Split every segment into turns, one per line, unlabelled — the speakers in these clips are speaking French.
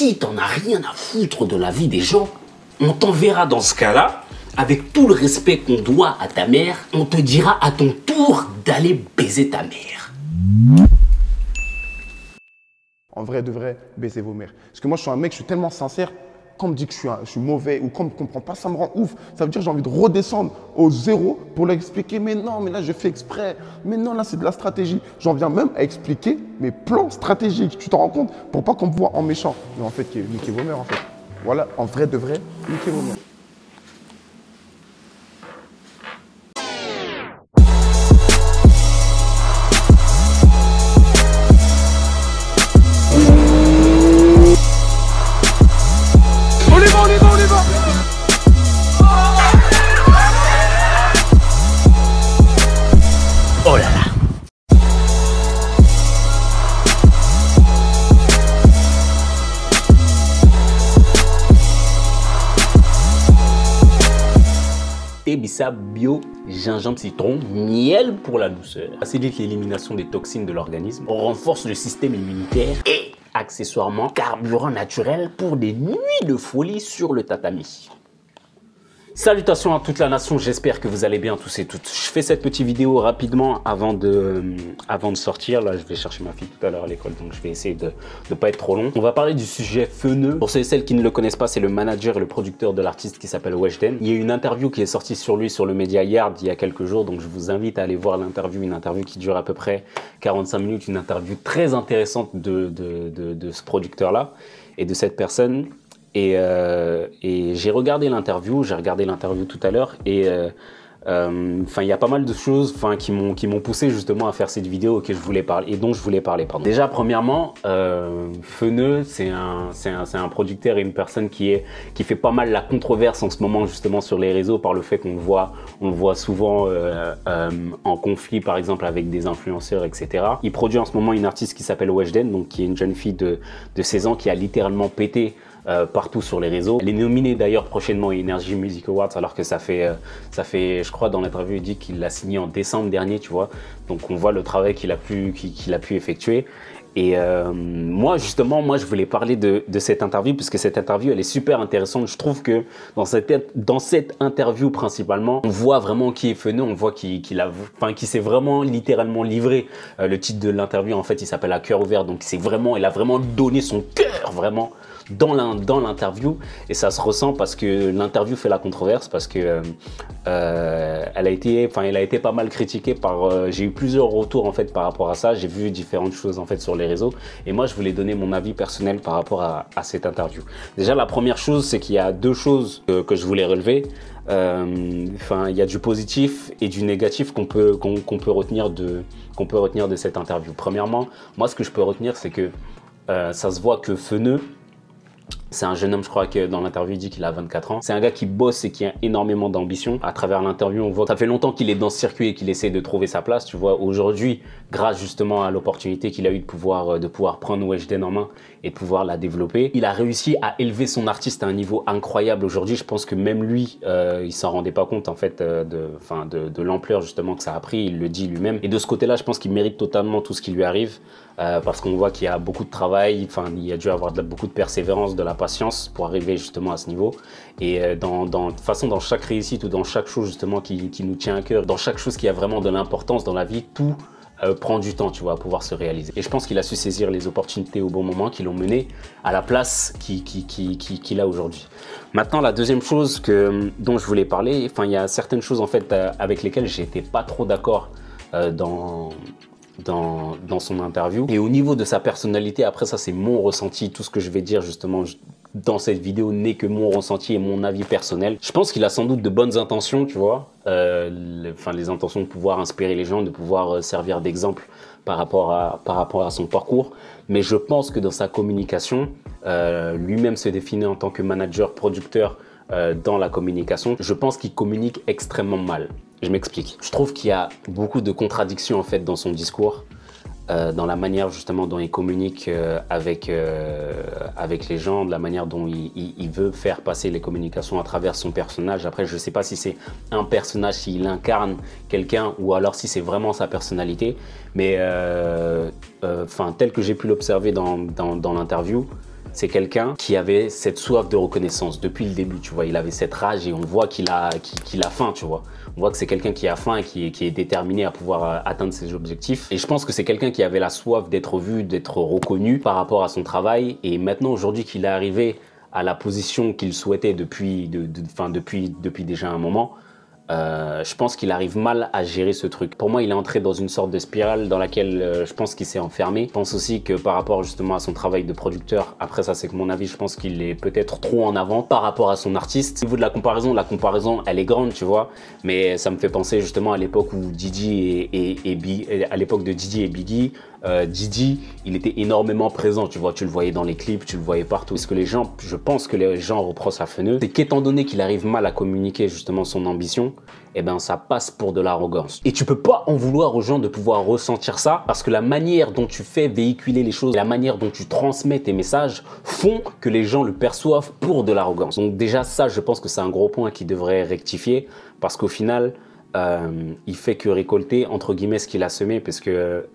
si t'en as rien à foutre de la vie des gens, on t'enverra dans ce cas-là, avec tout le respect qu'on doit à ta mère, on te dira à ton tour d'aller baiser ta mère.
En vrai, de vrai, baisez vos mères. Parce que moi, je suis un mec, je suis tellement sincère. Quand on me dit que je suis mauvais ou qu'on ne me comprend pas, ça me rend ouf. Ça veut dire que j'ai envie de redescendre au zéro pour leur expliquer, mais non, mais là, je fais exprès. Mais non, là, c'est de la stratégie. J'en viens même à expliquer mes plans stratégiques. Tu t'en rends compte? Pour pas qu'on me voit en méchant. Mais en fait, niquez vos mères, en fait. Voilà, en vrai, de vrai, niquez vos mères.
Oh là là. Thé bissap bio, gingembre citron, miel pour la douceur. Facilite l'élimination des toxines de l'organisme, renforce le système immunitaire et accessoirement carburant naturel pour des nuits de folie sur le tatami. Salutations à toute la nation, j'espère que vous allez bien tous et toutes. Je fais cette petite vidéo rapidement avant de sortir. Là, je vais chercher ma fille tout à l'heure à l'école, donc je vais essayer de ne pas être trop long. On va parler du sujet Feneu. Pour ceux et celles qui ne le connaissent pas, c'est le manager et le producteur de l'artiste qui s'appelle Weshden. Il y a une interview qui est sortie sur lui sur le Media Yard il y a quelques jours, donc je vous invite à aller voir l'interview. Une interview qui dure à peu près 45 minutes, une interview très intéressante de ce producteur-là et de cette personne. Et j'ai regardé l'interview tout à l'heure et il y a pas mal de choses qui m'ont poussé justement à faire cette vidéo dont je voulais parler. Déjà, premièrement, Feneu, c'est un producteur et une personne qui fait pas mal la controverse en ce moment justement sur les réseaux par le fait qu'on le voit souvent en conflit par exemple avec des influenceurs, etc. Il produit en ce moment une artiste qui s'appelle Weshden, donc qui est une jeune fille de 16 ans qui a littéralement pété partout sur les réseaux. Elle est nominée d'ailleurs prochainement aux Energy Music Awards alors que ça fait je crois dans l'interview il dit qu'il l'a signé en décembre dernier, tu vois. Donc on voit le travail qu'il a pu effectuer. Et moi je voulais parler de cette interview parce que cette interview elle est super intéressante. Je trouve que dans cette interview principalement on voit vraiment qui est Feneu, on voit qu'il s'est vraiment littéralement livré. Le titre de l'interview en fait il s'appelle À cœur ouvert, donc il a vraiment donné son cœur vraiment dans l'interview et ça se ressent parce que l'interview fait la controverse parce que elle a été pas mal critiquée par j'ai eu plusieurs retours en fait par rapport à ça. J'ai vu différentes choses en fait sur les réseaux et moi je voulais donner mon avis personnel par rapport à cette interview. Déjà la première chose c'est qu'il y a deux choses que je voulais relever. Il y a du positif et du négatif qu'on peut retenir de cette interview. Premièrement, moi ce que je peux retenir c'est que ça se voit que Feneu, c'est un jeune homme, je crois que dans l'interview il dit qu'il a 24 ans. C'est un gars qui bosse et qui a énormément d'ambition. À travers l'interview, on voit que ça fait longtemps qu'il est dans ce circuit et qu'il essaie de trouver sa place. Tu vois, aujourd'hui, grâce justement à l'opportunité qu'il a eu de pouvoir prendre Weshden en main et de pouvoir la développer, il a réussi à élever son artiste à un niveau incroyable. Aujourd'hui, je pense que même lui, il s'en rendait pas compte en fait de l'ampleur justement que ça a pris. Il le dit lui-même. Et de ce côté-là, je pense qu'il mérite totalement tout ce qui lui arrive. Parce qu'on voit qu'il y a beaucoup de travail, il y a dû avoir beaucoup de persévérance, de la patience pour arriver justement à ce niveau. Et dans chaque réussite ou dans chaque chose justement qui nous tient à cœur, dans chaque chose qui a vraiment de l'importance dans la vie, tout prend du temps, tu vois, à pouvoir se réaliser. Et je pense qu'il a su saisir les opportunités au bon moment qui l'ont mené à la place qu'il a aujourd'hui. Maintenant, la deuxième chose dont je voulais parler, il y a certaines choses en fait avec lesquelles j'étais pas trop d'accord dans son interview. Et au niveau de sa personnalité, après ça c'est mon ressenti, tout ce que je vais dire justement dans cette vidéo n'est que mon ressenti et mon avis personnel. Je pense qu'il a sans doute de bonnes intentions, tu vois, les intentions de pouvoir inspirer les gens, de pouvoir servir d'exemple par rapport à son parcours, mais je pense que dans sa communication, lui-même se définit en tant que manager, producteur dans la communication, je pense qu'il communique extrêmement mal. Je m'explique. Je trouve qu'il y a beaucoup de contradictions en fait dans son discours, dans la manière justement dont il communique avec les gens, de la manière dont il veut faire passer les communications à travers son personnage. Après, je ne sais pas si c'est un personnage, s'il incarne quelqu'un ou alors si c'est vraiment sa personnalité. Mais tel que j'ai pu l'observer dans l'interview, c'est quelqu'un qui avait cette soif de reconnaissance depuis le début, tu vois. Il avait cette rage et on voit qu'il a faim, tu vois. On voit que c'est quelqu'un qui a faim et qui est déterminé à pouvoir atteindre ses objectifs. Et je pense que c'est quelqu'un qui avait la soif d'être vu, d'être reconnu par rapport à son travail. Et maintenant, aujourd'hui qu'il est arrivé à la position qu'il souhaitait depuis déjà un moment, je pense qu'il arrive mal à gérer ce truc. Pour moi, il est entré dans une sorte de spirale dans laquelle je pense qu'il s'est enfermé. Je pense aussi que par rapport justement à son travail de producteur, après ça c'est que mon avis, je pense qu'il est peut-être trop en avant par rapport à son artiste. Au niveau de la comparaison elle est grande, tu vois, mais ça me fait penser justement à l'époque où Didi à l'époque de Didi et Biggie. Didi, il était énormément présent, tu vois, tu le voyais dans les clips, tu le voyais partout. Ce que les gens, je pense que les gens reprochent à Feneu, c'est qu'étant donné qu'il arrive mal à communiquer justement son ambition, eh ben ça passe pour de l'arrogance. Et tu peux pas en vouloir aux gens de pouvoir ressentir ça, parce que la manière dont tu fais véhiculer les choses, la manière dont tu transmets tes messages font que les gens le perçoivent pour de l'arrogance. Donc déjà ça, je pense que c'est un gros point qui devrait rectifier, parce qu'au final, il fait que récolter entre guillemets ce qu'il a semé, parce que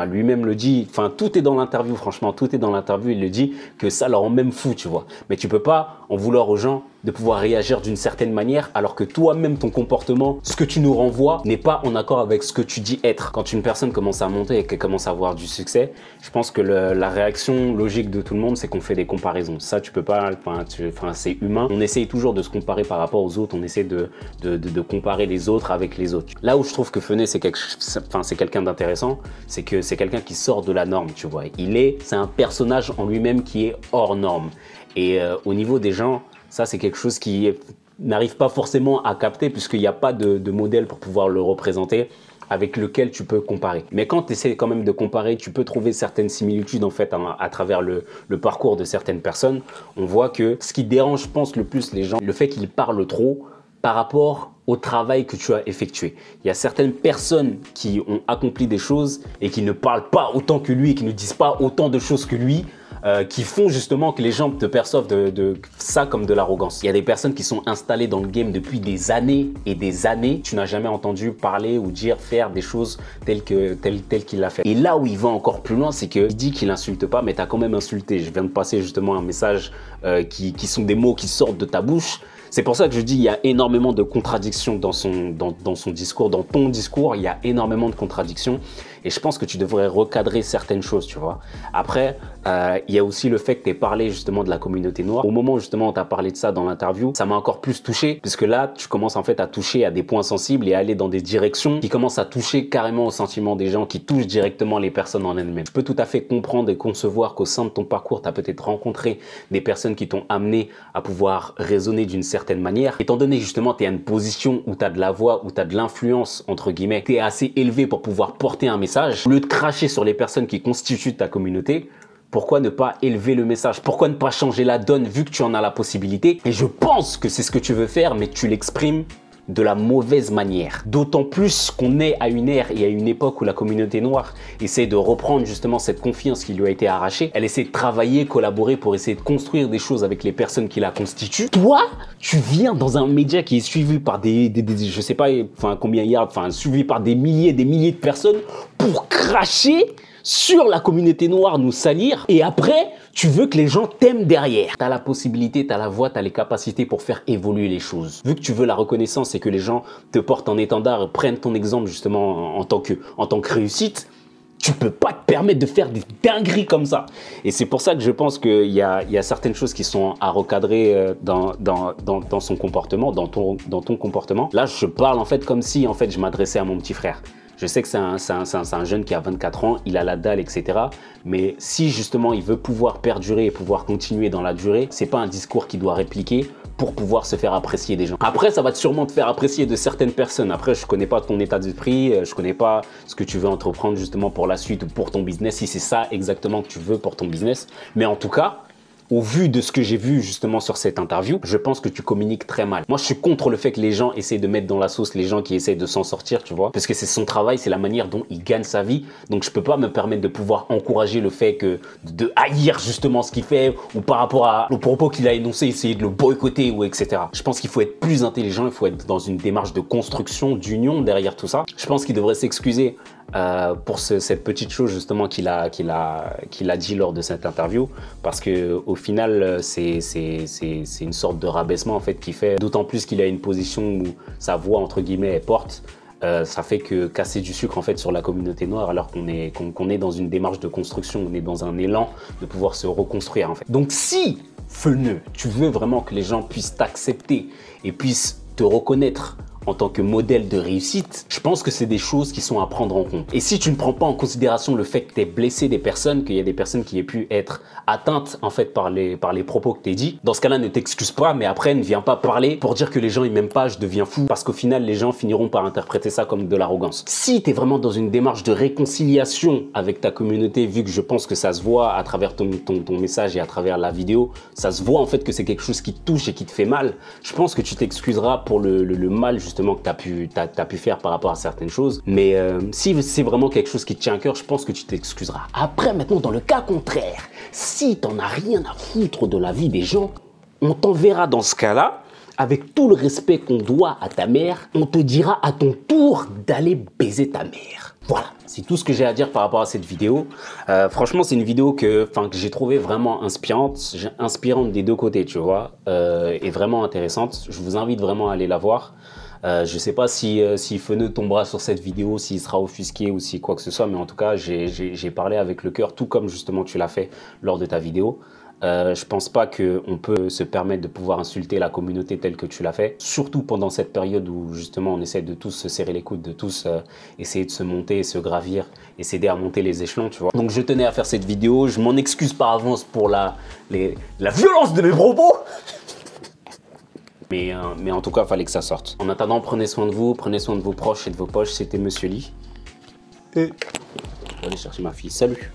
lui-même le dit, tout est dans l'interview, franchement tout est dans l'interview, il le dit que ça leur rend même fou, tu vois. Mais tu peux pas en vouloir aux gens de pouvoir réagir d'une certaine manière alors que toi-même ton comportement, ce que tu nous renvoies n'est pas en accord avec ce que tu dis être. Quand une personne commence à monter et qu'elle commence à avoir du succès, je pense que la réaction logique de tout le monde, c'est qu'on fait des comparaisons. Ça tu peux pas, c'est humain. On essaye toujours de se comparer par rapport aux autres, on essaie de comparer les autres avec les autres. Là où je trouve que Feneu c'est quelqu'un d'intéressant, c'est que c'est quelqu'un qui sort de la norme, tu vois. C'est un personnage en lui-même qui est hors norme. Et au niveau des gens, ça c'est quelque chose qui n'arrive pas forcément à capter, puisqu'il n'y a pas de modèle pour pouvoir le représenter avec lequel tu peux comparer. Mais quand tu essaies quand même de comparer, tu peux trouver certaines similitudes en fait à travers le parcours de certaines personnes. On voit que ce qui dérange, je pense, le plus les gens, le fait qu'ils parlent trop par rapport au travail que tu as effectué. Il y a certaines personnes qui ont accompli des choses et qui ne parlent pas autant que lui et qui ne disent pas autant de choses que lui, qui font justement que les gens te perçoivent de ça comme de l'arrogance. Il y a des personnes qui sont installées dans le game depuis des années et des années. Tu n'as jamais entendu parler ou dire, faire des choses telles qu'il l'a fait. Et là où il va encore plus loin, c'est qu'il dit qu'il insulte pas, mais tu as quand même insulté. Je viens de passer justement un message qui sont des mots qui sortent de ta bouche. C'est pour ça que je dis il y a énormément de contradictions dans son discours, dans ton discours, il y a énormément de contradictions. Et je pense que tu devrais recadrer certaines choses, tu vois. Après, il y a aussi le fait que tu aies parlé justement de la communauté noire. Au moment justement où tu as parlé de ça dans l'interview, ça m'a encore plus touché, puisque là, tu commences en fait à toucher à des points sensibles et à aller dans des directions qui commencent à toucher carrément au sentiment des gens, qui touchent directement les personnes en elles-mêmes. Je peux tout à fait comprendre et concevoir qu'au sein de ton parcours, tu as peut-être rencontré des personnes qui t'ont amené à pouvoir raisonner d'une certaine manière. Étant donné justement tu es à une position où tu as de la voix, où tu as de l'influence, entre guillemets, tu es assez élevé pour pouvoir porter un message, au lieu de cracher sur les personnes qui constituent ta communauté, pourquoi ne pas élever le message? Pourquoi ne pas changer la donne vu que tu en as la possibilité? Et je pense que c'est ce que tu veux faire, mais tu l'exprimes de la mauvaise manière. D'autant plus qu'on est à une ère et à une époque où la communauté noire essaie de reprendre justement cette confiance qui lui a été arrachée. Elle essaie de travailler, collaborer pour essayer de construire des choses avec les personnes qui la constituent. Toi, tu viens dans un média qui est suivi par je sais pas combien il y a, suivi par des milliers de personnes pour cracher sur la communauté noire, nous salir, et après, tu veux que les gens t'aiment derrière. Tu as la possibilité, tu as la voix, tu as les capacités pour faire évoluer les choses. Vu que tu veux la reconnaissance et que les gens te portent en étendard, prennent ton exemple justement en tant que réussite, tu peux pas te permettre de faire des dingueries comme ça. Et c'est pour ça que je pense qu'il y a certaines choses qui sont à recadrer dans son comportement, dans ton comportement. Là, je parle en fait comme si en fait je m'adressais à mon petit frère. Je sais que c'est un jeune qui a 24 ans, il a la dalle, etc. Mais si justement il veut pouvoir perdurer et pouvoir continuer dans la durée, c'est pas un discours qu'il doit répliquer pour pouvoir se faire apprécier des gens. Après, ça va sûrement te faire apprécier de certaines personnes. Après, je connais pas ton état d'esprit, je connais pas ce que tu veux entreprendre justement pour la suite ou pour ton business, si c'est ça exactement que tu veux pour ton business. Mais en tout cas, au vu de ce que j'ai vu justement sur cette interview, je pense que tu communiques très mal. Moi, je suis contre le fait que les gens essaient de mettre dans la sauce les gens qui essaient de s'en sortir, tu vois. Parce que c'est son travail, c'est la manière dont il gagne sa vie. Donc, je peux pas me permettre de pouvoir encourager le fait de haïr justement ce qu'il fait ou par rapport aux propos qu'il a énoncés, essayer de le boycotter ou etc. Je pense qu'il faut être plus intelligent, il faut être dans une démarche de construction, d'union derrière tout ça. Je pense qu'il devrait s'excuser pour cette petite chose justement qu'il a dit lors de cette interview, parce que au final c'est une sorte de rabaissement en fait qu'il fait, d'autant plus qu'il a une position où sa voix entre guillemets est porte. Ça fait que casser du sucre en fait sur la communauté noire, alors qu'on est dans une démarche de construction, on est dans un élan de pouvoir se reconstruire en fait. Donc si Feneu, tu veux vraiment que les gens puissent t'accepter et puissent te reconnaître en tant que modèle de réussite, je pense que c'est des choses qui sont à prendre en compte. Et si tu ne prends pas en considération le fait que tu aies blessé des personnes, qu'il y a des personnes qui aient pu être atteintes en fait par les propos que tu as dit, dans ce cas-là, ne t'excuse pas, mais après, ne viens pas parler pour dire que les gens ils m'aiment pas, je deviens fou, parce qu'au final, les gens finiront par interpréter ça comme de l'arrogance. Si tu es vraiment dans une démarche de réconciliation avec ta communauté, vu que je pense que ça se voit à travers ton message et à travers la vidéo, ça se voit en fait que c'est quelque chose qui te touche et qui te fait mal, je pense que tu t'excuseras pour le mal justement que tu as pu faire par rapport à certaines choses. Mais si c'est vraiment quelque chose qui te tient à cœur, je pense que tu t'excuseras. Après, maintenant, dans le cas contraire, si t'en as rien à foutre de la vie des gens, on t'enverra dans ce cas-là, avec tout le respect qu'on doit à ta mère, on te dira à ton tour d'aller baiser ta mère. Voilà, c'est tout ce que j'ai à dire par rapport à cette vidéo. Franchement, c'est une vidéo que j'ai trouvé vraiment inspirante des deux côtés, tu vois, et vraiment intéressante. Je vous invite vraiment à aller la voir. Je ne sais pas si Feneu tombera sur cette vidéo, s'il sera offusqué ou si quoi que ce soit, mais en tout cas, j'ai parlé avec le cœur, tout comme justement tu l'as fait lors de ta vidéo. Je pense pas qu'on peut se permettre de pouvoir insulter la communauté telle que tu l'as fait, surtout pendant cette période où justement on essaie de tous se serrer les coudes, de tous essayer de se monter et se gravir et s'aider à monter les échelons, tu vois. Donc je tenais à faire cette vidéo, je m'en excuse par avance pour la violence de mes propos. Mais en tout cas, il fallait que ça sorte. En attendant, prenez soin de vous, prenez soin de vos proches et de vos poches. C'était Monsieur Lee. Et je vais aller chercher ma fille. Salut!